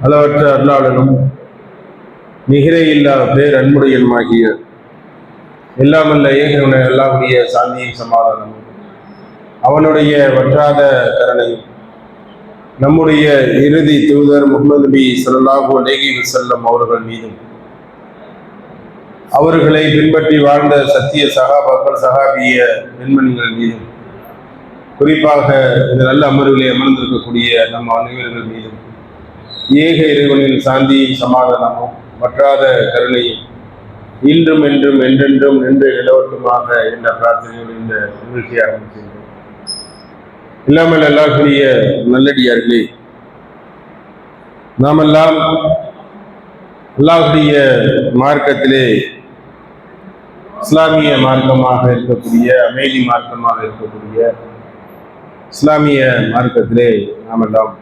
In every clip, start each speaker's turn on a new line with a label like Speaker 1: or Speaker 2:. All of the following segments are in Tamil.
Speaker 1: அளவற்ற அருளாளனும் நிகரே இல்லா பேர் அன்புடையனுமாகிய எல்லாமல்ல ஏகனுடைய எல்லாருடைய சாந்தியும் சமாதானமும் அவனுடைய வற்றாத கருணையும் நம்முடைய இறுதி தூதர் முஹம்மது நபி ஸல்லல்லாஹு அலைஹி வஸல்லம் அவர்கள் மீதும் அவர்களை பின்பற்றி வாழ்ந்த சத்திய சகாபாக்கள் சகாபிய பெண்மணிகள் மீதும் குறிப்பாக இந்த நல்ல அமர்விலே அமர்ந்திருக்கக்கூடிய நம் அனைவர்கள் மீதும் ஏக இறைவனின் சாந்தியும் சமாதானமும் வற்றாத கருணையும் இன்றும் என்றும் என்றென்றும் நின்று நிலவட்டுமாக என்ற பிரார்த்தனையோடு இந்த நிகழ்ச்சியை ஆரம்பிக்கின்றோம். இல்லாமல் அல்லாஹ்வுடைய நல்லடியார்களே, நாமெல்லாம் அல்லாஹ்வுடைய மார்க்கத்திலே இஸ்லாமிய மார்க்கமாக இருக்கக்கூடிய அமைதி மார்க்கமாக இருக்கக்கூடிய இஸ்லாமிய மார்க்கத்திலே நாமெல்லாம்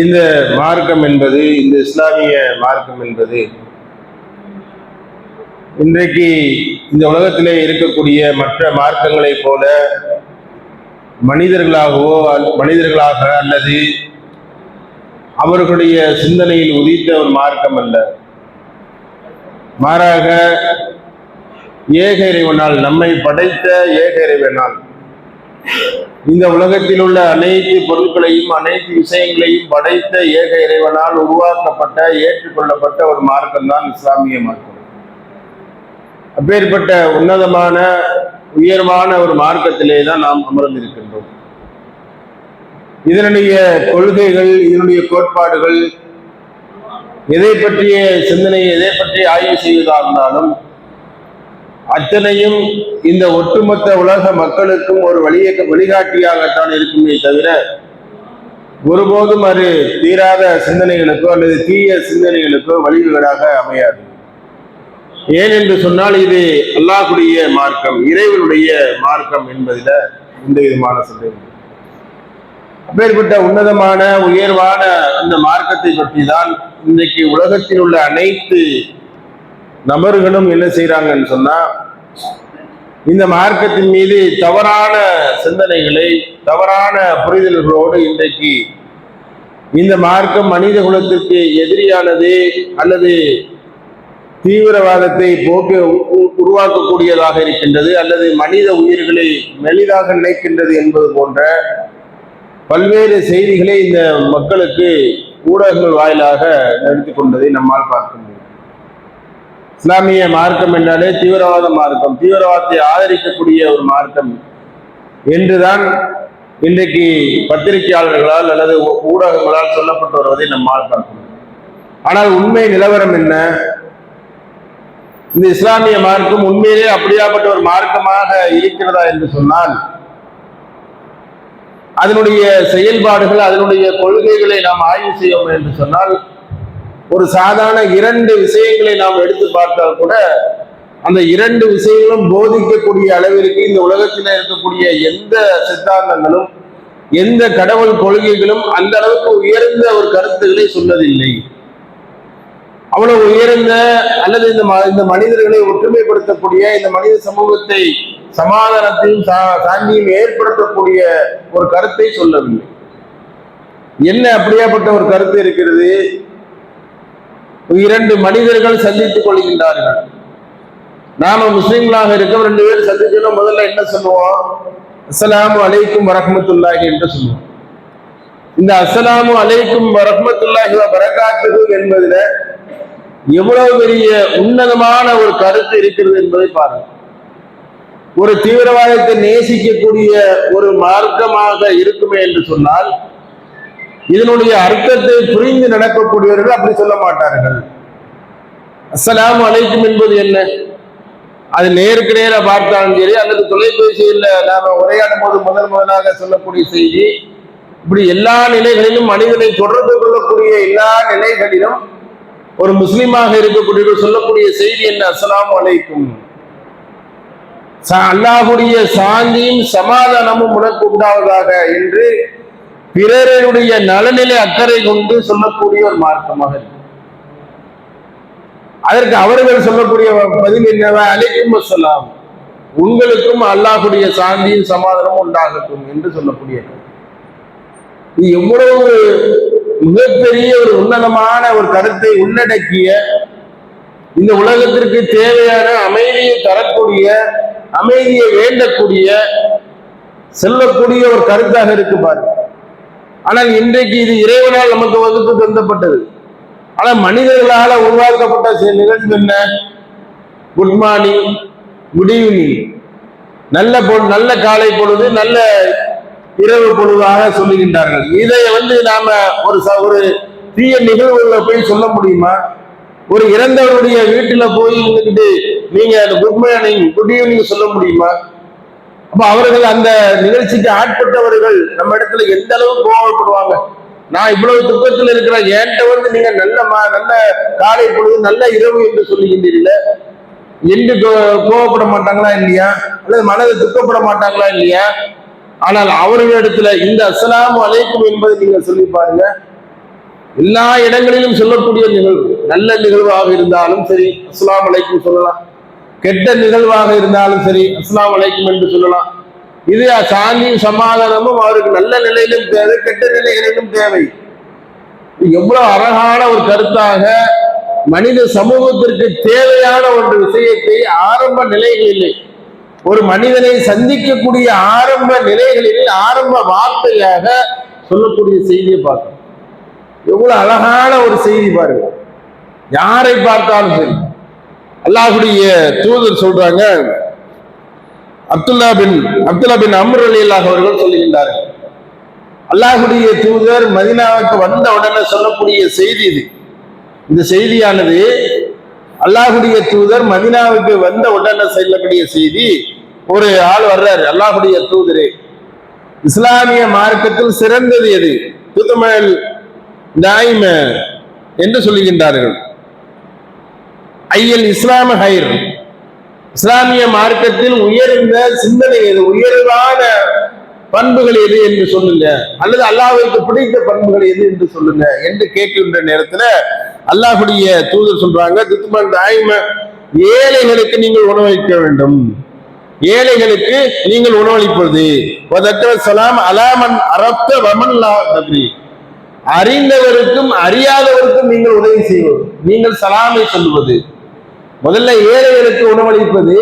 Speaker 1: இந்த மார்க்கம் என்பது, இந்த இஸ்லாமிய மார்க்கம் என்பது இன்றைக்கு இந்த உலகத்திலே இருக்கக்கூடிய மற்ற மார்க்கங்களை போல மனிதர்களாக அல்லது அவர்களுடைய சிந்தனையில் உதித்த ஒரு மார்க்கம் அல்ல. மாறாக ஏக இறைவனால், நம்மை படைத்த ஏக இறைவனால் இந்த உலகத்தில் உள்ள அனைத்து பொருட்களையும் அனைத்து விஷயங்களையும் படைத்த ஏக இறைவனால் உருவாக்கப்பட்ட ஏற்றுக்கொள்ளப்பட்ட ஒரு மார்க்கம் தான் இஸ்லாமிய மார்க்கம். அப்பேற்பட்ட உன்னதமான உயர்வான ஒரு மார்க்கத்திலே தான் நாம் அமர்ந்திருக்கின்றோம். இதனுடைய கொள்கைகள், இதனுடைய கோட்பாடுகள், எதை பற்றிய சிந்தனை, எதை பற்றி ஆய்வு செய்வதாக இருந்தாலும் அத்தனையும் இந்த ஒட்டுமொத்த உலக மக்களுக்கும் ஒரு வழிகாட்டியாகத்தான் இருக்குமே தவிர ஒருபோதும் அது தீராத சிந்தனைகளுக்கோ அல்லது தீய சிந்தனைகளுக்கோ வழிவீடாக அமையாது. ஏன் என்று சொன்னால் இது அல்லாஹ்வுடைய மார்க்கம், இறைவனுடைய மார்க்கம் என்பதில் எந்த விதமான சந்தேகம். அப்பேற்பட்ட உன்னதமான உயர்வான இந்த மார்க்கத்தை பற்றி தான் இன்றைக்கு உலகத்தில் உள்ள அனைத்து நபர்களும் என்ன செய்யறாங்கன்னு சொன்னா, இந்த மார்க்கத்தின் மீது தவறான சிந்தனைகளை, தவறான புரிதல்களோடு இன்றைக்கு இந்த மார்க்கம் மனித குலத்திற்கு எதிரியானது அல்லது தீவிரவாதத்தை உருவாக்கக்கூடியதாக இருக்கின்றது அல்லது மனித உயிர்களை மெலிதாக நினைக்கின்றது என்பது போன்ற பல்வேறு செய்திகளை இந்த மக்களுக்கு ஊடகங்கள் வாயிலாக நடத்தி கொண்டதை நம்மால் பார்க்க முடியும். இஸ்லாமிய மார்க்கம் என்றாலே தீவிரவாத மார்க்கம், தீவிரவாதத்தை ஆதரிக்கக்கூடிய ஒரு மார்க்கம் என்றுதான் இன்றைக்கு பத்திரிகையாளர்களால் அல்லது ஊடகங்களால் சொல்லப்பட்டு வருவதை நம்மால் பார்க்க முடியும். ஆனால் உண்மை நிலவரம் என்ன? இந்த இஸ்லாமிய மார்க்கம் உண்மையிலே அப்படியாப்பட்ட ஒரு மார்க்கமாக இருக்கிறதா என்று சொன்னால், அதனுடைய செயல்பாடுகள், அதனுடைய கொள்கைகளை நாம் ஆய்வு செய்வோம் என்று சொன்னால், ஒரு சாதாரண 2 விஷயங்களை நாம் எடுத்து பார்த்தால் கூட அந்த 2 விஷயங்களும் போதிக்கக்கூடிய அளவிற்கு இந்த உலகத்தில் இருக்கக்கூடிய எந்த சித்தாந்தங்களும் எந்த கடவுள் கொள்கைகளும் அந்த அளவுக்கு உயர்ந்த ஒரு கருத்துக்களை சொன்னதில்லை. அவ்வளவு உயர்ந்த அல்லது இந்த மனிதர்களை ஒற்றுமைப்படுத்தக்கூடிய, இந்த மனித சமூகத்தை சமாதானத்தையும் சாந்தியும் ஏற்படுத்தக்கூடிய ஒரு கருத்தை சொல்லவில்லை. என்ன அப்படியாப்பட்ட ஒரு கருத்து இருக்கிறது? 2 மனிதர்கள் சந்தித்துக் கொள்கின்றார்கள். நாம முஸ்லிம்களாக இருக்க 2 பேர் சந்திக்கணும். முதல்ல என்ன சொல்லுவோம்? அஸ்ஸலாமு அலைக்கும் வரஹ்மத்துல்லாஹி என்று சொல்லுவோம். இந்த அஸ்ஸலாமு அலைக்கும் வரஹ்மத்துல்லாஹி வ பரகாத்துஹு என்பதுல எவ்வளவு பெரிய உன்னதமான ஒரு கருத்து இருக்கிறது என்பதை பாருங்கள். ஒரு தீவிரவாதத்தை நேசிக்கக்கூடிய ஒரு மார்க்கமாக இருக்குமே என்று சொன்னால், இதனுடைய அர்த்தத்தை புரிந்து நடக்கக்கூடியவர்கள் அப்படி சொல்ல மாட்டார்கள். அஸ்ஸலாமு அலைக்கும் என்பது என்ன? அது நேருக்கு நேர பார்த்தாலும் சரி அல்லது தொலைபேசியில் நாம உரையாடும் போது முதலாக சொல்லக்கூடிய செய்தி, இப்படி எல்லா நிலைகளிலும் மனிதனை தொடர்பு கொள்ளக்கூடிய எல்லா நிலைகளிலும் ஒரு முஸ்லிமாக இருக்கக்கூடிய சொல்லக்கூடிய செய்தி என்ன? அஸ்ஸலாமு அலைக்கும், அல்லாஹ்வுடைய சாந்தியும் சமாதானமும் உனக்கு உண்டாவதாக என்று பிறருடைய நலனிலே அக்கறை கொண்டு சொல்லக்கூடிய ஒரு மார்க்கமாக இருக்கு. அதற்கு அவர்கள் சொல்லக்கூடிய பதில் என்னவா? அலைக்கும் அஸ்ஸலாம், உங்களுக்கும் அல்லாஹ்வுடைய சாந்தியும் சமாதானமும் உண்டாகட்டும் என்று சொல்லக்கூடிய இது எவ்வளவு மிகப்பெரிய ஒரு உன்னதமான ஒரு கருத்தை உள்ளடக்கிய, இந்த உலகத்திற்கு தேவையான அமைதியை தரக்கூடிய, அமைதியை வேண்டக்கூடிய, செல்லக்கூடிய ஒரு கருத்தாக இருக்கு பாருங்க. ஆனால் இன்றைக்கு இது இறைவனால் நமக்கு வகுத்து தந்தப்பட்டது. ஆனால் மனிதர்களால் உருவாக்கப்பட்ட சில நிகழ்வு என்ன? குட் மார்னிங், குட் ஈவினிங், நல்ல காலை பொழுது, நல்ல இரவு பொழுதாக சொல்லுகின்றார்கள். இதை நாம ஒரு தீய நிகழ்வுகளை போய் சொல்ல முடியுமா? ஒரு இறந்தவருடைய வீட்டுல போய் இருந்துக்கிட்டு நீங்க குட் மார்னிங், குட் ஈவினிங் சொல்ல முடியுமா? அப்ப அவர்கள் அந்த நிகழ்ச்சிக்கு ஆட்பட்டவர்கள் நம்ம இடத்துல எந்த அளவு கோவப்படுவாங்க. நான் இவ்வளவு துக்கத்தில் இருக்கிறேன், என்கிட்ட நீங்க நல்ல காலை பொழுது, நல்ல இரவு என்று சொல்லுகின்றீர்கள் என்று கோவப்பட மாட்டாங்களா இல்லையா? அல்லது மனதை துக்கப்பட மாட்டாங்களா இல்லையா? ஆனால் அவர்களிடத்துல இந்த அஸ்ஸலாமு அலைக்கும் என்பதை நீங்க சொல்லி பாருங்க. எல்லா இடங்களிலும் சொல்லக்கூடிய நிகழ்வு, நல்ல நிகழ்வாக இருந்தாலும் சரி அஸ்ஸலாமு அலைக்கும் சொல்லலாம், கெட்ட நிகழ்வாக இருந்தாலும் சரி அஸ்ஸலாமு அலைக்கும் என்று சொல்லலாம். இது சாந்தியும் சமாதானமும் அவருக்கு நல்ல நிலையிலும் தேவை, கெட்ட நிலைகளிலும் தேவை. எவ்வளவு அழகான ஒரு கருத்தாக மனித சமூகத்திற்கு தேவையான ஒரு விஷயத்தை ஆரம்ப நிலைகளிலே ஒரு மனிதனை சந்திக்கக்கூடிய ஆரம்ப நிலைகளில் ஆரம்ப வார்த்தையாக சொல்லக்கூடிய செய்தியை பார்க்கணும். எவ்வளவு அழகான ஒரு செய்தி பாருங்க. யாரை பார்த்தாலும் சரி, அல்லாஹ்வுடைய தூதர் சொல்றாங்க, அப்துல்லா பின் அம்ர் ரலியல்லாஹு அவர்கள் சொல்லுகின்றார்கள், அல்லாஹ்வுடைய தூதர் மதீனாவுக்கு வந்த உடனே சொல்லக்கூடிய செய்தி இது. இந்த செய்தியானது அல்லாஹ்வுடைய தூதர் மதீனாவுக்கு வந்த உடனே சொல்லக்கூடிய செய்தி. ஒரு ஆள் வர்றாரு, அல்லாஹ்வுடைய தூதரே, இஸ்லாமிய மார்க்கத்தில் சிறந்தது எது? துதுமல் தாயிம என்று சொல்லுகின்றார்கள். ஐயல் இஸ்லாம ஹைர், இஸ்லாமிய மார்க்கத்தில் உயர்ந்த சிந்தனை எது, உயர்வான பண்புகள் எது என்று சொல்லுங்க, அல்லது அல்லாஹ்வுக்கு பிடித்த பண்புகள் எது என்று சொல்லுங்க என்று கேட்கின்ற நேரத்துல அல்லாஹ்வுடைய தூதர் சொல்றாங்க, துதுமல் தாயிம, ஏழைகளுக்கு நீங்கள் உணவளிக்க வேண்டும், ஏழைகளுக்கு நீங்கள் உணவளிப்பது. சலாம் அலாமன் அரப்த வமன் லா தத்ரி, அறிந்தவருக்கும் அறியாதவருக்கும் நீங்கள் உதவி செய்வது, நீங்கள் சலாமை சொல்லுவது. முதல்ல ஏழைகளுக்கு உணவளிப்பது,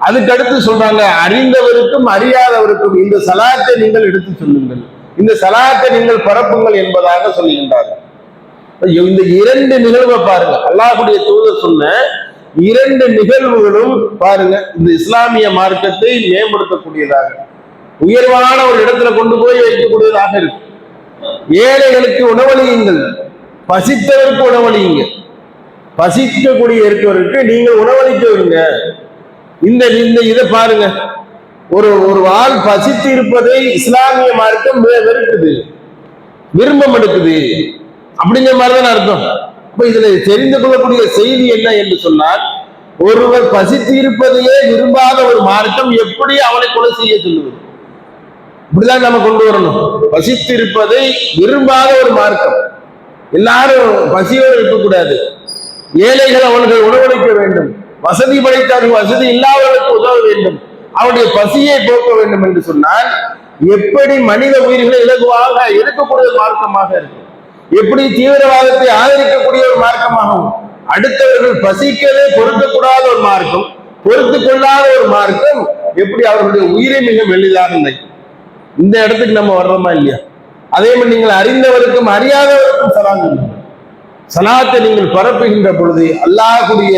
Speaker 1: அதுக்கடுத்து சொல்றாங்க அறிந்தவருக்கும் அறியாதவருக்கும் இந்த சலாத்தை நீங்கள் எடுத்து சொல்லுங்கள், இந்த சலாத்தை நீங்கள் பரப்புங்கள் என்பதாக சொல்லுகின்றார்கள். இந்த இரண்டு நிகழ்வை பாருங்க, அல்லாஹ்வுடைய தூதர் சொன்ன இரண்டு நிகழ்வுகளும் பாருங்க இந்த இஸ்லாமிய மார்க்கத்தை மேம்படுத்தக்கூடியதாக, உயர்வான ஒரு இடத்துல கொண்டு போய் வைக்கக்கூடியதாக இருக்கு. ஏழைகளுக்கு உணவளியுங்கள், பசித்தவருக்கு உணவளியுங்க, பசிக்கக்கூடிய இருக்கவருக்கு நீங்கள் உணவளிக்க விடுங்க. இந்த இதை பாருங்க, ஒரு ஆள் பசித்து இருப்பதை இஸ்லாமிய மார்க்கம் வெறுக்குது, விரும்பம் எடுக்குது அப்படிங்கிற மாதிரிதான் அர்த்தம். அப்ப இதுல தெரிந்து கொள்ளக்கூடிய செய்தி என்ன என்று சொன்னால், ஒருவர் பசித்து இருப்பதையே விரும்பாத ஒரு மார்க்கம் எப்படி அவனை கொலை செய்ய சொல்லுவது? இப்படிதான் நம்ம கொண்டு வரணும். பசித்து இருப்பதை விரும்பாத ஒரு மார்க்கம், எல்லாரும் பசியோடு இருக்கக்கூடாது, ஏழைகள் அவர்கள் உணவளிக்க வேண்டும், வசதி படைத்தவர்கள் வசதி இல்லாதவர்களுக்கு உதவ வேண்டும், அவருடைய பசியை போக்க வேண்டும் என்று சொன்னால் எப்படி மனித உயிர்களை இலகுவாக எடுக்கக்கூடிய மார்க்கமாக இருக்கும், எப்படி தீவிரவாதத்தை ஆதரிக்கக்கூடிய ஒரு மார்க்கமாகவும், அடுத்தவர்கள் பசிக்கவே பொறுக்கக்கூடாத ஒரு மார்க்கம், பொறுத்து கொள்ளாத ஒரு மார்க்கம், எப்படி அவர்களுடைய உயிரை மிக எளிதாக நினைக்கும். இந்த இடத்துக்கு நம்ம வர்றோமா இல்லையா? அதே மாதிரி நீங்கள் அறிந்தவருக்கும் அறியாதவருக்கும் சலாம் சொல்லுங்கள். சலாத்தை நீங்கள் பரப்புகின்ற பொழுது அல்லாஹ்வுடைய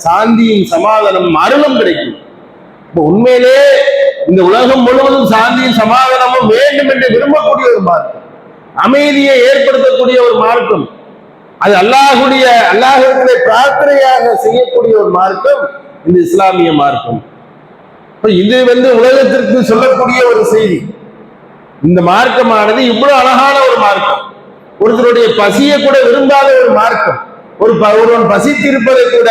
Speaker 1: சாந்தியும் சமாதானம் அருளும் கிடைக்கும். இப்போ உண்மையிலே இந்த உலகம் முழுவதும் சாந்தியும் சமாதானமும் வேண்டும் என்று விரும்பக்கூடிய ஒரு மார்க்கம், அமைதியை ஏற்படுத்தக்கூடிய ஒரு மார்க்கம், அது அல்லாஹ்விடத்திலே பிரார்த்தனையாக செய்யக்கூடிய ஒரு மார்க்கம் இந்த இஸ்லாமிய மார்க்கம். இது உலகத்திற்கு சொல்லக்கூடிய ஒரு செய்தி. இந்த மார்க்கமானது இவ்வளவு அழகான ஒரு மார்க்கம், ஒருத்தருடைய பசியை கூட விரும்பாத ஒரு மார்க்கம், ஒருவன் பசித்திருப்பதை கூட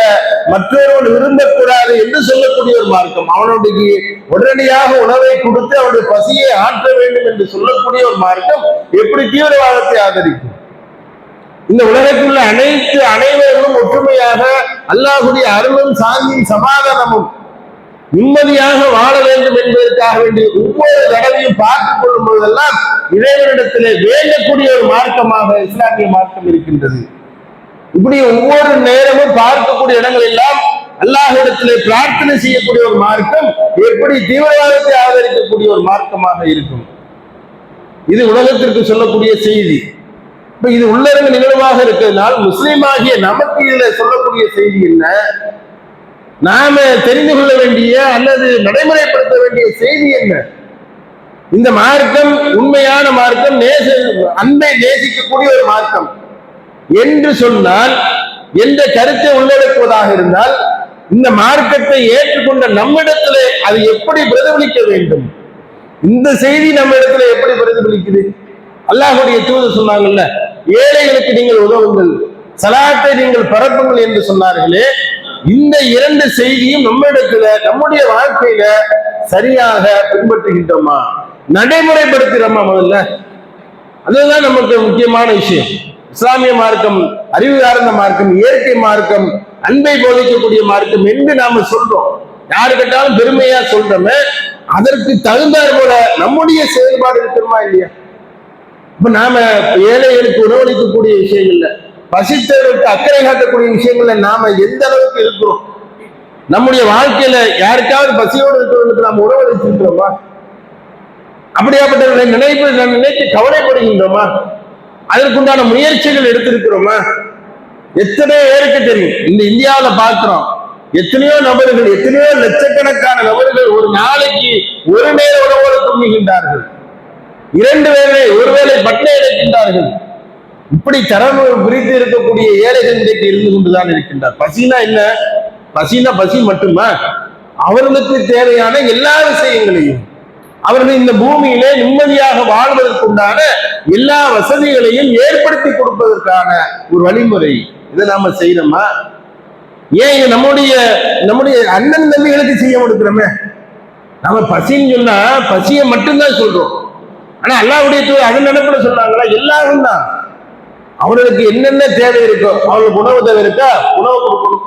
Speaker 1: மற்றொருவன் விரும்பக்கூடாது என்று சொல்லக்கூடிய ஒரு மார்க்கம், அவனுடைய உடனடியாக உணவை கொடுத்து அவனுடைய பசியை ஆற்ற வேண்டும் என்று சொல்லக்கூடிய ஒரு மார்க்கம் எப்படி தீவிரவாதத்தை ஆதரிக்கும்? இந்த உலகத்தில் உள்ள அனைவரும் ஒற்றுமையாக அல்லாஹ்வுடைய அருளும் சாந்தியும் சமாதானமும் நிம்மதியாக வாழ வேண்டும் என்பதற்காக வேண்டிய ஒவ்வொரு தடவையும் பார்த்துக் கொள்ளும் போதெல்லாம் இறைவனிடத்திலே வேண்டக்கூடிய ஒரு மார்க்கமாக இஸ்லாமிய மார்க்கம் இருக்கின்றது. இப்படி ஒவ்வொரு நேரமும் பார்க்கக்கூடிய இடங்கள் எல்லாம் அல்லாஹ்விடத்திலே பிரார்த்தனை செய்யக்கூடிய ஒரு மார்க்கம் எப்படி தீவிரவாதத்தை ஆதரிக்கக்கூடிய ஒரு மார்க்கமாக இருக்கும். இது உலகத்திற்கு சொல்லக்கூடிய செய்தி. இப்ப இது உள்ளரங்க நிகழ்வாக இருக்கிறதுனால் முஸ்லீம் ஆகிய நமக்கு இதுல சொல்லக்கூடிய செய்தி என்ன, நாம தெரிந்து கொள்ள வேண்டிய அல்லது நடைமுறைப்படுத்த வேண்டிய செய்தி என்ன? இந்த மார்க்கம் உண்மையான மார்க்கம், அன்பை நேசிக்கக்கூடிய ஒரு மார்க்கம் என்று சொன்னால், எந்த கருத்தை உள்ளடக்குவதாக இருந்தால் இந்த மார்க்கத்தை ஏற்றுக்கொண்ட நம்மிடத்திலே அது எப்படி பிரதிபலிக்க வேண்டும்? இந்த செய்தி நம்ம இடத்துல எப்படி பிரதிபலிக்குது? அல்லாஹ்வுடைய தூதர் சொன்னாங்கல்ல, ஏழைகளுக்கு நீங்கள் உதவுங்கள், சலாத்தை நீங்கள் பரப்புங்கள் என்று சொன்னார்களே. இந்த இரண்டு செய்தியும் நம்ம இடத்துல நம்முடைய வாழ்க்கையில சரியாக பின்பற்றுகின்றோமா, நடைமுறைப்படுத்துகிறோமா? முதல்ல அதுதான் நமக்கு முக்கியமான விஷயம். இஸ்லாமிய மார்க்கம் அறிவு சார்ந்த மார்க்கம், இயற்கை மார்க்கம், அன்பை போதிக்கக்கூடிய மார்க்கம் என்று நாம சொல்றோம். யாரு கேட்டாலும் பெருமையா சொல்றோமே, அதற்கு தகுந்தாற் போல நம்முடைய செயல்பாடு இருக்கிறோமா இல்லையா? இப்ப நாம ஏழைகளுக்கு உணவளிக்கக்கூடிய விஷயங்கள்ல, பசித்தவர்களுக்கு அக்கறை காட்டக்கூடிய விஷயங்கள்ல நாம எந்த அளவுக்கு இருக்கிறோம்? நம்முடைய வாழ்க்கையில யாருக்காவது பசியோடு இருக்கிறவங்களுக்கு நாம் உணவளிச்சிருக்கிறோமா? அப்படியாப்பட்டவர்களை நினைத்து கவலைப்படுகின்றோமா? அதற்குண்டான முயற்சிகள் எடுத்திருக்கிறோமா? எத்தனையோ பேருக்கு தெரியும். இந்த இந்தியாவில் பார்க்கிறோம், எத்தனையோ நபர்கள், எத்தனையோ லட்சக்கணக்கான நபர்கள் ஒரு நாளைக்கு ஒரு நேர உணவோடு தூங்குகின்றார்கள், 2 வேளை ஒருவேளை பட்டினி இருக்கின்றார்கள். இப்படி தரம் பிரித்து இருக்கக்கூடிய ஏழைகள் இன்றைக்கு இருந்து கொண்டுதான் இருக்கின்றார். பசினா என்ன? பசினா பசி மட்டுமா? அவர்களுக்கு தேவையான எல்லா விஷயங்களையும், அவர்கள் இந்த பூமியிலே நிம்மதியாக வாழ்வதற்குண்டான எல்லா வசதிகளையும் ஏற்படுத்தி கொடுப்பதற்கான ஒரு வழிமுறை. இதை நாம செய்யணுமா? ஏன் நம்முடைய அண்ணன் தம்பிகளுக்கு செய்ய கொடுக்கிறோமே? நம்ம பசின்னு சொன்னா பசியை மட்டும்தான் சொல்றோம். ஆனா அல்லாஹ்வுடைய தூதர் அதன் நினைப்புல சொன்னாங்களா? எல்லாரும் தான். அவர்களுக்கு என்னென்ன தேவை இருக்கோ, அவர்களுக்கு உணவு தேவை இருக்கா, உணவு கொடுக்கணும்.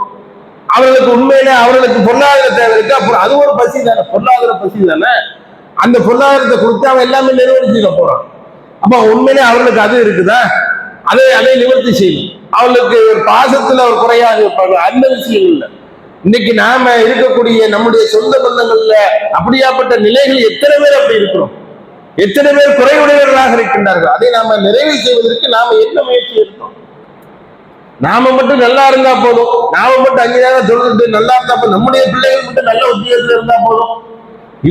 Speaker 1: அவர்களுக்கு உண்மையில அவர்களுக்கு பொருளாதார தேவை இருக்கா, அப்புறம் அது ஒரு பசி தானே, பொருளாதார பசி தானே. அந்த பொருளாதாரத்தை கொடுத்து அவன் எல்லாமே நிறைவேற்றிக்க போறான். அப்ப உண்மையிலே அவர்களுக்கு அது இருக்குதா, அதை நிவர்த்தி செய்யணும். அவர்களுக்கு பாசத்துல ஒரு குறையாக இருப்பாங்க, அந்த விஷயம் இல்லை. இன்னைக்கு நாம இருக்கக்கூடிய நம்முடைய சொந்த பந்தங்கள்ல அப்படியாப்பட்ட நிலைகள் எத்தனை பேர் அப்படி இருக்கிறோம், எத்தனை பேர் குறைவுடையவர்களாக இருக்கின்றார்கள். அதை நாம நிறைவு செய்வதற்கு நாம என்ன முயற்சி எடுத்தோம்? நாம மட்டும் நல்லா இருந்தா போதும், நாம மட்டும் அங்கேயாக தொழுது நல்லா இருந்தா போதும், நம்முடைய பிள்ளைகள் மட்டும் நல்ல உத்தியோகத்தில் இருந்தா போதும்,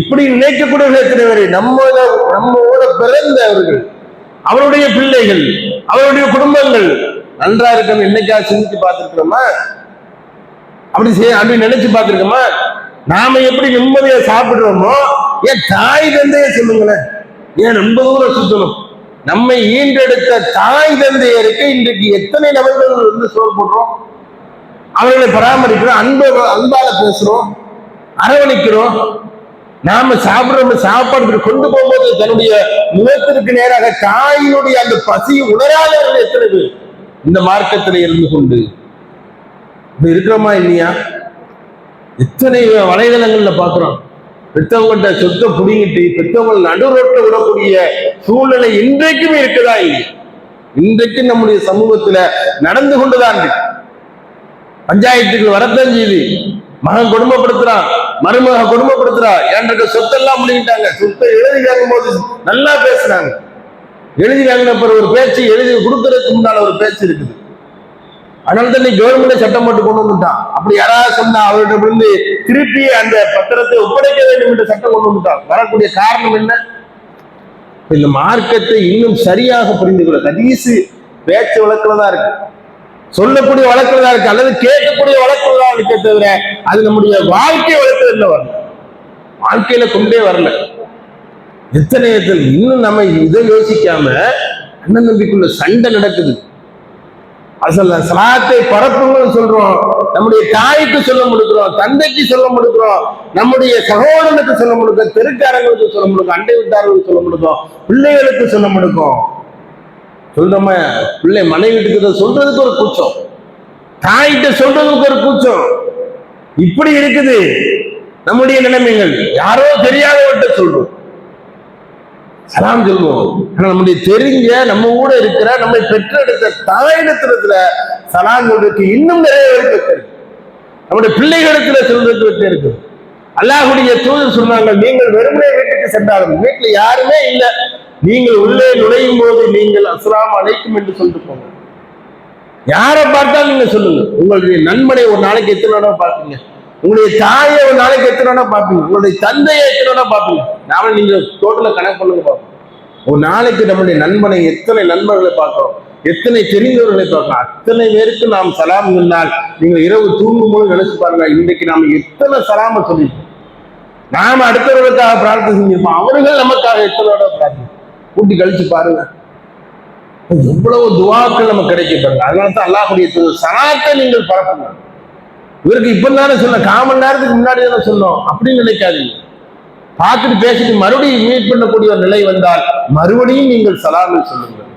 Speaker 1: இப்படி நினைக்கக்கூடியவர்கள் எத்தனை பேர்? நம்மோட பிறந்தவர்கள், அவருடைய பிள்ளைகள், அவருடைய குடும்பங்கள் நன்றா இருக்கணும் என்னைக்கா சிந்திச்சு பார்த்திருக்கிறோமா? அப்படி நினைச்சு பார்த்திருக்கோமா? நாம எப்படி நிம்மதியா சாப்பிடுறோமோ, ஏன் தாய் தந்தைய சொல்லுங்களேன், ஏன் ரொம்ப தூரம் சுத்தணும்? நம்மை ஈன்றெடுத்த தாய் தந்தையருக்கு இன்றைக்கு எத்தனை நபர்கள் வந்து சோறு போடுறோம், அவர்களை பராமரிக்கிறோம், அன்பால பேசுறோம், அரவணைக்கிறோம். நாம சாப்பாடு கொண்டு போகும்போது தன்னுடைய முகத்திற்கு நேராக தாயினுடைய அந்த பசியை உணராதவர்கள் எத்தனை பேர் இந்த மார்க்கத்தில் இருந்து கொண்டு இருக்கிறோமா இல்லையா? எத்தனை வலைதளங்கள்ல பாக்குறோம், பெற்றவங்கள்ட்ட சொத்தை புடிங்கிட்டு பெற்றவங்க நடுரோட்ட விடக்கூடிய சூழ்நிலை இன்றைக்குமே இருக்குதா இல்லையா? இன்றைக்கு நம்முடைய சமூகத்துல நடந்து கொண்டுதான் இருக்கு. பஞ்சாயத்துக்கு வரத்தான் செய்து, மகன் கொடுமைப்படுத்துறான், மருமக கொடுமைப்படுத்துறா, என்ற சொத்தெல்லாம் முடிக்கிட்டாங்க. சொத்தை எழுதி வாங்கும் போது நல்லா பேசுறாங்க, எழுதி வாங்கின ஒரு பேச்சு, எழுதி கொடுக்கறதுக்கு முன்னால ஒரு பேச்சு இருக்குது. அதனால தான் கவர்மெண்ட் சட்டம் போட்டு கொண்டு வந்துட்டான். அப்படி யாராவது சொன்னா அவர்கிட்ட இருந்து திருப்பி அந்த பத்திரத்தை ஒப்படைக்க வேண்டும் என்ற சட்டம் கொண்டு வந்துட்டான். வரக்கூடிய காரணம் என்ன? இந்த மார்க்கத்தை இன்னும் சரியாக புரிந்து கொள்ள ஹதீஸ் பேச்சு வழக்குலதான் இருக்கு, சொல்லக்கூடிய வழக்குலதான் இருக்கு, அல்லது கேட்கக்கூடிய வழக்குலதான் இருக்க தவிர அது நம்முடைய வாழ்க்கை வழக்குல வரல, வாழ்க்கையில கொண்டே வரல. எத்தனை இன்னும் நம்ம இதை யோசிக்காம அண்ணன் தம்பிக்குள்ள சண்டை நடக்குது. அசல்ல சலாத்தை பரப்புங்கன்னு சொல்றோம், நம்முடைய தாய்க்கு சொல்ல முடிக்கிறோம், தந்தைக்கு சொல்ல முடிக்கிறோம், நம்முடைய சகோதரனுக்கு சொல்ல முடிக்கும், தெருக்காரங்களுக்கு சொல்ல முடிக்கும், அண்டை வீட்டார்களுக்கு சொல்ல முடிக்கும், பிள்ளைகளுக்கு சொல்ல முடிக்கும். சொல்றோமா? பிள்ளை மனைவி வீட்டுக்கு சொல்றதுக்கு ஒரு கூச்சம், தாய்கிட்ட சொல்றதுக்கு ஒரு கூச்சம். இப்படி இருக்குது. நம்முடைய நிலைமைகள் யாரோ தெரியாதவர்கிட்ட சொல்றோம், சலாம் சொல்லுவோம். ஆனா நம்முடைய தெரிஞ்ச நம்ம கூட இருக்கிற நம்மை பெற்றெடுத்த தாயிடத்துல சலாம் சொல்றதுக்கு இன்னும் நிறைய இருக்கு. நம்முடைய பிள்ளைகளிடத்துல சொல்றதுக்கு இருக்கு. அல்லாஹ்வுடைய தூதர் சொன்னாங்க, நீங்கள் வெறுமனே வீட்டுக்கு சென்றாலும் வீட்டுல யாருமே இல்லை, நீங்கள் உள்ளே நுழையும் போது நீங்கள் அஸ்ஸலாமு அலைக்கும் என்று சொல்லிட்டு போங்க. யாரை பார்த்தாலும் நீங்க சொல்லுங்க. உங்களுடைய நண்பனை ஒரு நாளைக்கு எத்தனை தடவை பார்ப்பீங்க, உங்களுடைய தாயை ஒரு நாளைக்கு எத்தனை தடவை பார்ப்பீங்க, உங்களுடைய தந்தையை எத்தனை தடவை பார்ப்பீங்க. நாம நீங்க டோட்டலா கணக்கு பண்ணுங்க பார்ப்போம். ஒரு நாளைக்கு நம்முடைய நண்பனை எத்தனை நண்பர்களை பார்க்கிறோம், எத்தனை தெரிந்தவர்களை பார்க்கிறோம். அத்தனை பேருக்கு நாம் சலாம் சொன்னால் நீங்க இரவு தூங்கும் போது நினைச்சு பாருங்க, இன்றைக்கு நாம எத்தனை சலாம சொல்லிருக்கோம். நாம அடுத்தவர்களுக்காக பிரார்த்தனை செஞ்சிருப்போம், அவர்கள் நமக்காக எத்தனை தடவை பிரார்த்தனை கூட்டி கழிச்சு பாருங்க. எவ்வளவு துவாக்கள் நமக்கு கிடைக்க பாருங்க. அதனாலதான் அல்லாஹ்வுடைய சலாத்தை நீங்கள் பரப்புங்க. இவருக்கு இப்பதானே சொன்ன, காமன் நேரத்துக்கு முன்னாடி தானே சொன்னோம் அப்படின்னு நினைக்காதீங்க. பார்த்துட்டு பேசிட்டு மறுபடியும் மீட் பண்ணக்கூடிய ஒரு நிலை வந்தால் மறுபடியும் நீங்கள் சலாமை சொல்லுங்கள்.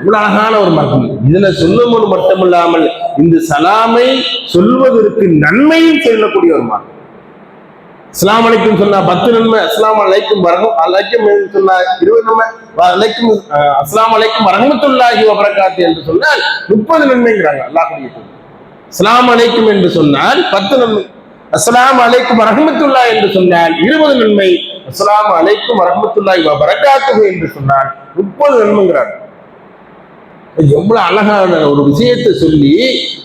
Speaker 1: இவ்வளவு அழகான ஒரு மரபு. இதுல சொல்லும்போது மட்டுமில்லாமல் இந்த சலாமை சொல்வதற்கு நன்மையும் சொல்லக்கூடிய ஒரு மரபு. அஸ்ஸலாமு அலைக்கும் சொன்னா 10 நன்மை, அஸ்ஸலாமு அலைக்கும் அலைக்கும் சொன்னா 20 நன்மை, அலைக்கும் அஸ்ஸலாமு அலைக்கும் வரஹ்மத்துல்லாஹி வ பரக்காத்துஹு என்று சொன்னால் 30 நன்மைங்கிறாங்க அல்லாஹ்வுடைய தூதர். அஸ்ஸலாமு அலைக்கும் என்று சொன்னால் 10 நன்மை, அஸ்ஸலாமு அலைக்கும் வரஹ்மத்துல்லாஹி என்று சொன்னால் 20 நன்மை, அஸ்ஸலாமு அலைக்கும் வரஹ்மத்துல்லாஹி வ பரக்காத்துஹு என்று சொன்னால் 30 நன்மைங்கிறாங்க. எவ்வளவு அழகான ஒரு விஷயத்தை சொல்லி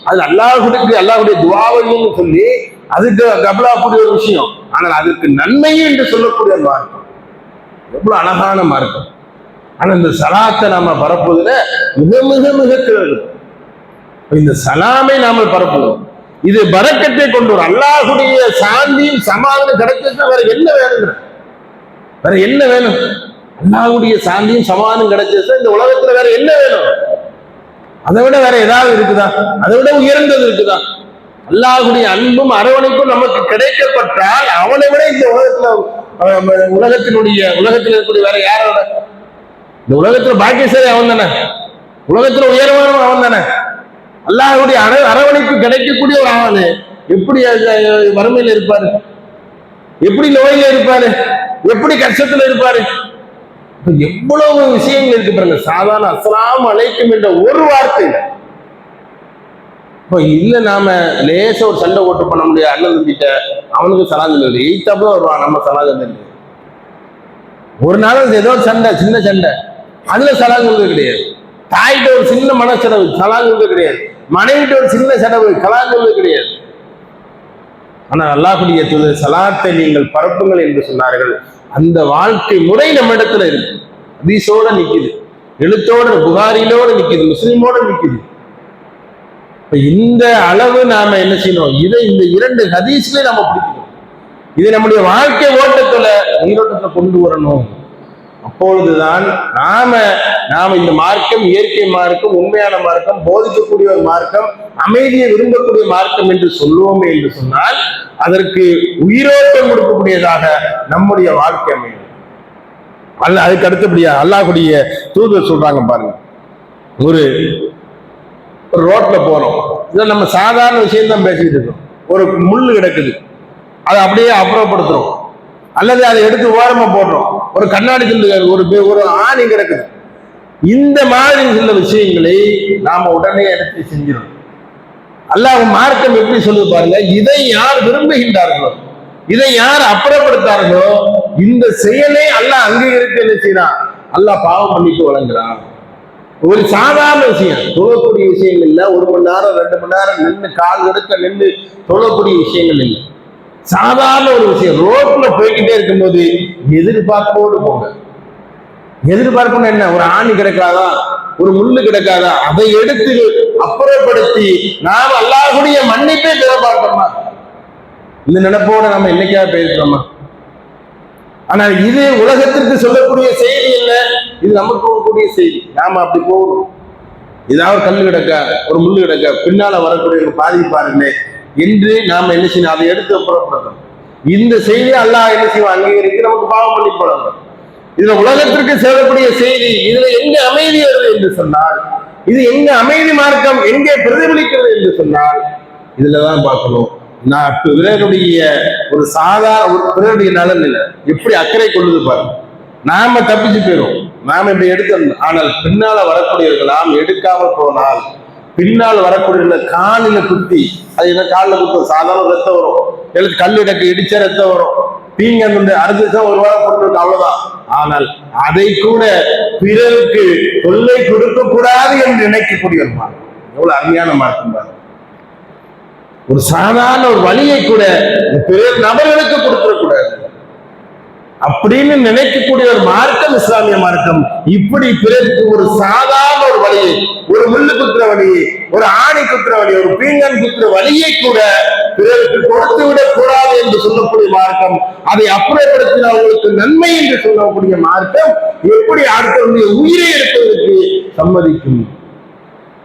Speaker 1: அது அல்லாஹ்வுடைய துஆவையும் சொல்லி அதுக்கு கபலாக்கூடிய ஒரு விஷயம், ஆனால் அதற்கு நன்மையும் என்று சொல்லக்கூடிய மார்க்கம். எவ்வளவு அழகான மார்க்கம். ஆனா இந்த சலாத்தை நாம பரப்புவதில் மிக மிக மிக தேவை. இந்த சலாமை நாம பரப்புவோம். இது பரக்கத்தை கொண்டு வரும். அல்லாஹ்வுடைய சாந்தியும் சமாதானம் கிடைச்சதுன்னா வேற என்ன வேணுங்கிற, வேற என்ன வேணும்? அல்லாஹ்வுடைய சாந்தியும் சமாதானம் கிடைச்சதுன்னா இந்த உலகத்துல வேற என்ன வேணும்? அதை விட வேற ஏதாவது இருக்குதா? அதை விட உயர்ந்தது இருக்குதா? அல்லாஹ்வுடைய அன்பும் அரவணைப்பும் நமக்கு கிடைக்கப்பட்டால் அவனை விட இந்த உலகத்தில் இருக்கக்கூடிய வேற யாரோட? இந்த உலகத்துல பாக்கியசாலி அவன் தானே, உலகத்துல உயர்வானவன் அவன் தானே. அல்லாஹ்வுடைய அரவணைப்பு கிடைக்கக்கூடிய ஒரு ஆளு எப்படி வறுமையில இருப்பாரு, எப்படி நோயில இருப்பாரு, எப்படி கஷ்டத்துல இருப்பாரு? எவ்வளவு விஷயங்கள் இருக்கு பாருங்க. சாதாரண அஸ்ஸலாமு அலைக்கும் என்ற ஒரு வார்த்தை இப்போ இல்ல, நாம லேச ஒரு சண்டை ஓட்டு பண்ண முடியாது. அண்ணன் தம்பிட்ட அவனுக்கு சலாம் இல்லை, எய்த்தாப்புல வருவான், நம்ம சலாம் இல்லை. ஒரு நாள் ஏதோ சண்டை, சின்ன சண்டை, அதுல சலாம் சொல்றது கிடையாது. தாய்கிட்ட ஒரு சின்ன மனச்செலவு சலாம் சொல்றது கிடையாது. மனைவிட்ட ஒரு சின்ன செலவு சலாம் சொல்றது கிடையாது. ஆனால் அல்லாஹ்வுடைய தூதர் சலாத்தை நீங்கள் பரப்புங்கள் என்று சொன்னார்கள். அந்த வாழ்க்கை முறை நம்ம இடத்துல இருக்கு. ஹதீஸோட நிக்குது, எழுத்தோட, புகாரிலோட நிக்குது, முஸ்லிமோட நிக்குது. இந்த அளவு நாம என்ன செய்யணும்? இதை இந்த 2 ஹதீஸ்ல நம்ம பிடிக்கணும். இதை நம்முடைய வாழ்க்கை நீரோட்டத்துல கொண்டு வரணும். அப்பொழுதுதான் நாம இந்த மார்க்கம் இயற்கை மார்க்கம், உண்மையான மார்க்கம், போதிக்கக்கூடிய ஒரு மார்க்கம், அமைதியை விரும்பக்கூடிய மார்க்கம் என்று சொல்லுவோமே என்று சொன்னால் அதற்கு உயிரோட்டம் கொடுக்கக்கூடியதாக நம்முடைய வாழ்க்கை அமையும். அதுக்கு அடுத்தபடியா அல்லாஹ்வுடைய தூதர் சொல்றாங்க பாருங்க, ஒரு ரோட்ல போறோம், இதை நம்ம சாதாரண விஷயம் தான் பேசிட்டு இருக்கோம். ஒரு முள்ளு கிடக்குது, அதை அப்படியே அப்புறப்படுத்துறோம், அல்லது அதை எடுத்து ஓரமா போடுறோம். ஒரு கண்ணாடி துண்டு, ஒரு ஆணி கிடக்குது. இந்த மாதிரி சில விஷயங்களை நாம உடனே எடுத்து செஞ்சிடும். அல்லாஹ் மார்க்கம் எப்படி சொல்லுது பாருங்க, இதை யார் விரும்புகின்றார்களோ, இதை யார் அப்புறப்படுத்தார்களோ இந்த செயலை அல்லாஹ் அங்கீகரித்து என்ன செய்யறான்? அல்லாஹ் பாவம் பண்ணிட்டு வழங்குறான். ஒரு சாதாரண விஷயம், தொழக்கூடிய விஷயங்கள் இல்ல. 1 மணி நேரம் 2 மணி நேரம் நின்று கால் எடுக்க நின்று தொழக்கூடிய விஷயங்கள் இல்லை. சாதாரண ஒரு விஷயம், ரோட்ல போய்கிட்டே இருக்கும்போது எதிர்பார்ப்போடு போங்க. எதிர்பார்ப்புன்னு என்ன? ஒரு ஆணி கிடைக்காதா, ஒரு முள்ளு கிடைக்காதா, அதை எடுத்து அப்புறப்படுத்தி நாம் அல்லாஹ்வுடைய மன்னிப்பை எதிர்பார்க்கிறோமா? இந்த நினைப்போட நம்ம என்னைக்காவது போயிருக்கிறோமா? ஆனால் இது உலகத்திற்கு சொல்லக்கூடிய செய்தி என்ன? இது நமக்கு போகக்கூடிய செய்தி. நாம அப்படி போகணும். ஏதாவது கல்லு கிடக்க, ஒரு முள்ளு கிடக்க, பின்னால வரக்கூடிய பாதிப்பாருங்க என்று நாம என்ன செய்யணும்? அதை எடுத்து அப்புறப்படுத்தணும். இந்த செய்தியை அல்லாஹ் என்ன செய்வான்? அங்கீகரித்து நமக்கு பாவம் பண்ணி போடணும். இதுல உலகத்திற்கு செல்லக்கூடிய செய்தி, இதுல எங்க அமைதி வருது என்று சொன்னால், இது எங்க அமைதி மார்க்கம் எங்கே பிரதிபலிக்கிறது என்று சொன்னால் இதுலதான் பார்க்கணும். பிறருடைய ஒரு சாதாரண ஒரு பிறருடைய நலன் இல்லை, எப்படி அக்கறை கொள்ளுது பாருங்க. நாம தப்பிச்சு போயிடும், நாம இப்படி எடுக்கணும். ஆனால் பின்னால வரக்கூடியவர்கள் நாம் எடுக்காம போனால் பின்னால் வரக்கூடிய காலில குத்தி, அது என்ன காலில் குத்தும், சாதாரண ரத்தம் வரும், எழுத்து கல்லிடக்கு இடிச்ச ரத்தம் வரும், பீங்க அறுத்துதான் ஒரு வாரம் போட்டு அவ்வளவுதான். ஆனால் அதை கூட பிறருக்கு தொல்லை கொடுக்க கூடாது என்று நினைக்கக்கூடிய ஒரு மார்க்கம். எவ்வளவு அருமையான மார்க்கம் பாருங்க. ஒரு சாதாரண ஒரு வழியை கூட பிறர் நபர்களுக்கு கொடுத்துடக்கூடாது அப்படின்னு நினைக்கக்கூடிய ஒரு மார்க்கம் இஸ்லாமிய மார்க்கம். இப்படி பிறருக்கு ஒரு சாதாரண ஒரு வழியை, ஒரு முள்ளு குத்துற வழியை, ஒரு ஆணி குத்துற வழி, ஒரு பீங்கன் குத்துற வழியை கூட பிறருக்கு கொடுத்து விடக் கூடாது என்று சொல்லக்கூடிய மார்க்கம். அதை அப்புறப்படுத்தின அவங்களுக்கு நன்மை என்று சொல்லக்கூடிய மார்க்கம் எப்படி அடுத்தவருடைய உயிரை எடுப்பதற்கு சம்மதிக்கும்.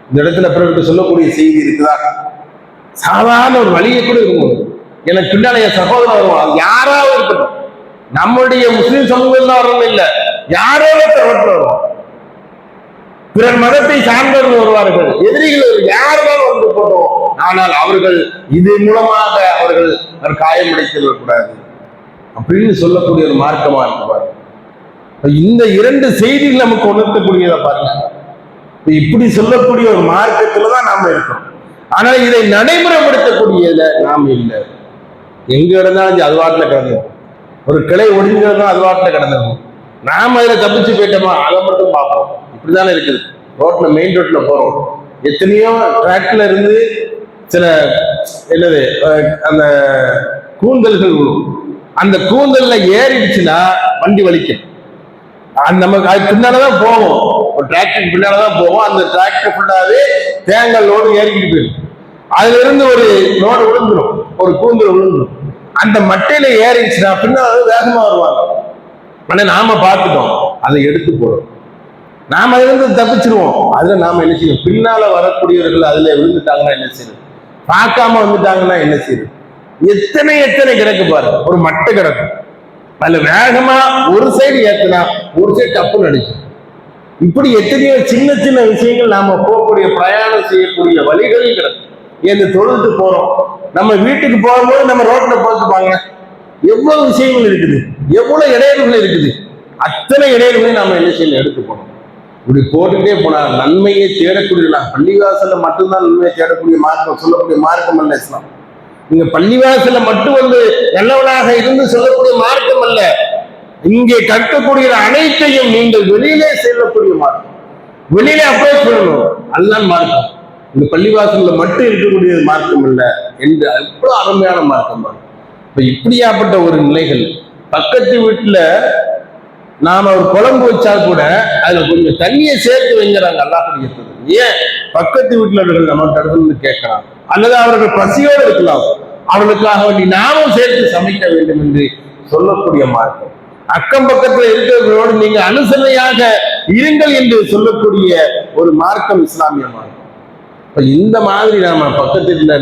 Speaker 1: இந்த இடத்துல பிறருக்கு சொல்லக்கூடிய செய்தி இருக்குதா? சாதாரண ஒரு வழியை கூட இருக்கும். எனக்கு பின்னால என் சகோதரர் வருவான், யாராவது இருக்கட்டும், நம்முடைய முஸ்லிம் சமூகம் வரணும் இல்ல, யாரோ வருவான், பிறர் மதத்தை சார்ந்தவர்கள் வருவார்கள், எதிரிகள் யாரும் வந்து போட்டோம். ஆனால் அவர்கள் இது மூலமாக அவர்கள் காயமடைத்து கூடாது அப்படின்னு சொல்லக்கூடிய ஒரு மார்க்கமா இருப்பார். இந்த இரண்டு செய்திகள் நமக்கு உணர்த்தக்கூடியதை பாருங்க. இப்படி சொல்லக்கூடிய ஒரு மார்க்கத்துலதான் நாம இருக்கோம். ஆனா இதை நடைமுறைப்படுத்தக்கூடியதுல நாம இல்லை. எங்க இருந்தாலும் அது வாட்டில கிடந்தோம், ஒரு கிளை ஒடிஞ்சதுன்னா அது வாட்டில கிடந்தோம். நாம அதுல தப்பிச்சு போயிட்டோமா அதை மட்டும் பார்ப்போம். இப்படிதானே இருக்குது. ரோட்ல மெயின் ரோட்ல போறோம், எத்தனையோ டிராக்ல இருந்து சில என்னது அந்த கூந்தல்கள் விழும். அந்த கூந்தல்ல ஏறிடுச்சுன்னா வண்டி வலிக்கும். நமக்கு அது பின்னாலதான் போவோம், ஒரு டிராக்டருக்கு பின்னாலதான் போவோம். அந்த டிராக்டர் ஃபுல்லாவே தேங்காய் லோடு ஏறிக்கிட்டு போயிடும். அதுல இருந்து ஒரு லோடு விழுந்துடும், ஒரு கூந்தல் விழுந்துடும். அந்த மட்டையில ஏறிடுச்சுன்னா பின்னால வேகமா வருவாங்க. ஆனா நாம பார்த்துட்டோம், அதை எடுத்து போறோம், நாம அதுல இருந்து தப்பிச்சிருவோம். அதுல நாம என்ன செய்யணும்? பின்னால வரக்கூடியவர்கள் அதுல விழுந்துட்டாங்கன்னா என்ன செய்யணும்? பார்க்காம வந்துட்டாங்கன்னா என்ன செய்யணும்? எத்தனை எத்தனை கிடக்கு பாரு, ஒரு மட்டை கிடக்கும், அதுல வேகமா ஒரு சைடு ஏத்துனா ஒரு சைடு தப்பு நடிச்சு. இப்படி எத்தனையோ சின்ன சின்ன விஷயங்கள் நாம போகக்கூடிய பிரயாணம் செய்யக்கூடிய வழிகளில் கிடக்கும். இந்த தொழுது போறோம், நம்ம வீட்டுக்கு போகும்போது நம்ம ரோட்ல பார்த்துப்பாங்க, எவ்வளவு விஷயங்கள் இருக்குது, எவ்வளவு இடையூறுகள் இருக்குது. அத்தனை இடையூறுகளையும் நம்ம என்ன செய்யணும்? எடுத்து போனோம். இப்படி போட்டுட்டே போனா நன்மையை தேடக்கூடிய, பள்ளிவாசல்ல மட்டும்தான் நன்மையை தேடக்கூடிய மார்க்கம் சொல்லக்கூடிய மார்க்கம் அல்ல இஸ்லாம். நீங்க பள்ளிவாசல்ல மட்டும் வந்து நல்லவனாக இருந்து சொல்லக்கூடிய மார்க்கம் அல்ல. இங்கே கற்கக்கூடிய அனைத்தையும் நீங்கள் வெளியிலே செல்லக்கூடிய மார்க்கம். வெளியிலே அப்படியே சொல்லணும், அதுதான் மார்க்கம். இந்த பள்ளிவாசல்ல மட்டும் இருக்கக்கூடிய மார்க்கம் இல்லை என்று எவ்வளவு அருமையான மார்க்கம். இப்ப இப்படியாப்பட்ட ஒரு நிலைகள், பக்கத்து வீட்டுல நாம ஒரு குழம்பு வச்சா கூட அதுல கொஞ்சம் தண்ணியை சேர்த்து வைங்கிறாங்க அல்லாஹ்வுடைய தூதர். ஏன்? பக்கத்து வீட்டுல நம்ம இடத்துல கேட்கலாம், அல்லது அவர்கள் பசியோடு இருக்கலாம், அவர்களுக்காக வேண்டி நாமும் சேர்த்து சமைக்க வேண்டும் என்று சொல்லக்கூடிய மார்க்கம். அக்கம் பக்கத்துல இருக்கிறவர்களோடு நீங்க அனுசரணையாக இருங்கள் என்று சொல்லக்கூடிய ஒரு மார்க்கம் இஸ்லாமிய மார்க்கம். இப்ப இந்த மாதிரி நாம பக்கத்துல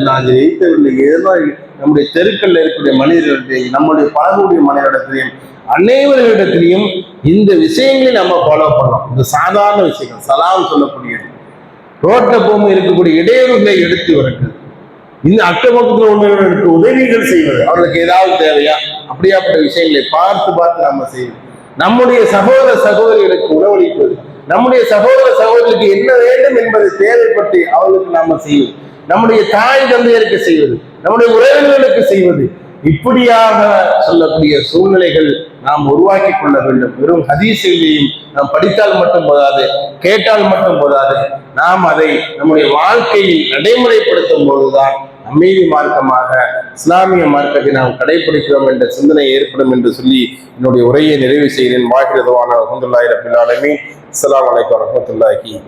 Speaker 1: ஏதோ நம்முடைய தெருக்கல்ல இருக்கக்கூடிய மனிதர்களிடையே, நம்முடைய பழகுடைய மனிதரிடத்திலையும் அனைவர்களிடத்திலையும் இந்த விஷயங்களை நம்ம ஃபாலோ பண்ணலாம். இந்த சாதாரண விஷயங்கள், சலாம் சொல்லக்கூடியது, ரோட்ல போகும்போது இருக்கக்கூடிய இடையூறுகளை எடுத்து வருகிறது, இந்த அக்கபக்கத்தில் உள்ளவர்களுக்கு உதவிகள் செய்வது, அவர்களுக்கு ஏதாவது தேவையா, அப்படியாப்பட்ட விஷயங்களை பார்த்து பார்த்து நம்ம செய்வது, நம்முடைய சகோதர சகோதரிகளுக்கு உணவளிப்பது, நம்முடைய சகோதர சகோதரிகளுக்கு என்ன வேண்டும் என்பதை தேவைப்பட்டு அவர்களுக்கு நாம செய்வது, நம்முடைய தாய் தந்தையருக்கு செய்வது, நம்முடைய உறவினர்களுக்கு செய்வது, இப்படியாக சொல்லக்கூடிய சூழ்நிலைகள் நாம் உருவாக்கி கொள்ள வேண்டும். வெறும் ஹதீஸையும் நாம் படித்தால் மட்டும் போதாது, கேட்டால் மட்டும் போதாது, நாம் அதை நம்முடைய வாழ்க்கையில் நடைமுறைப்படுத்தும் போதுதான் அமைதி மார்க்கமாக இஸ்லாமிய மார்க்கத்தை நாம் கடைபிடிக்கிறோம் என்ற சிந்தனை ஏற்படும் என்று சொல்லி என்னுடைய உரையை நிறைவு செய்கிறேன். வாஹிர் தவானா அல்ஹம்துலில்லாஹி ரப்பில் ஆலமீன். அஸ்ஸலாமு அலைக்கும் வரஹ்மத்துல்லாஹி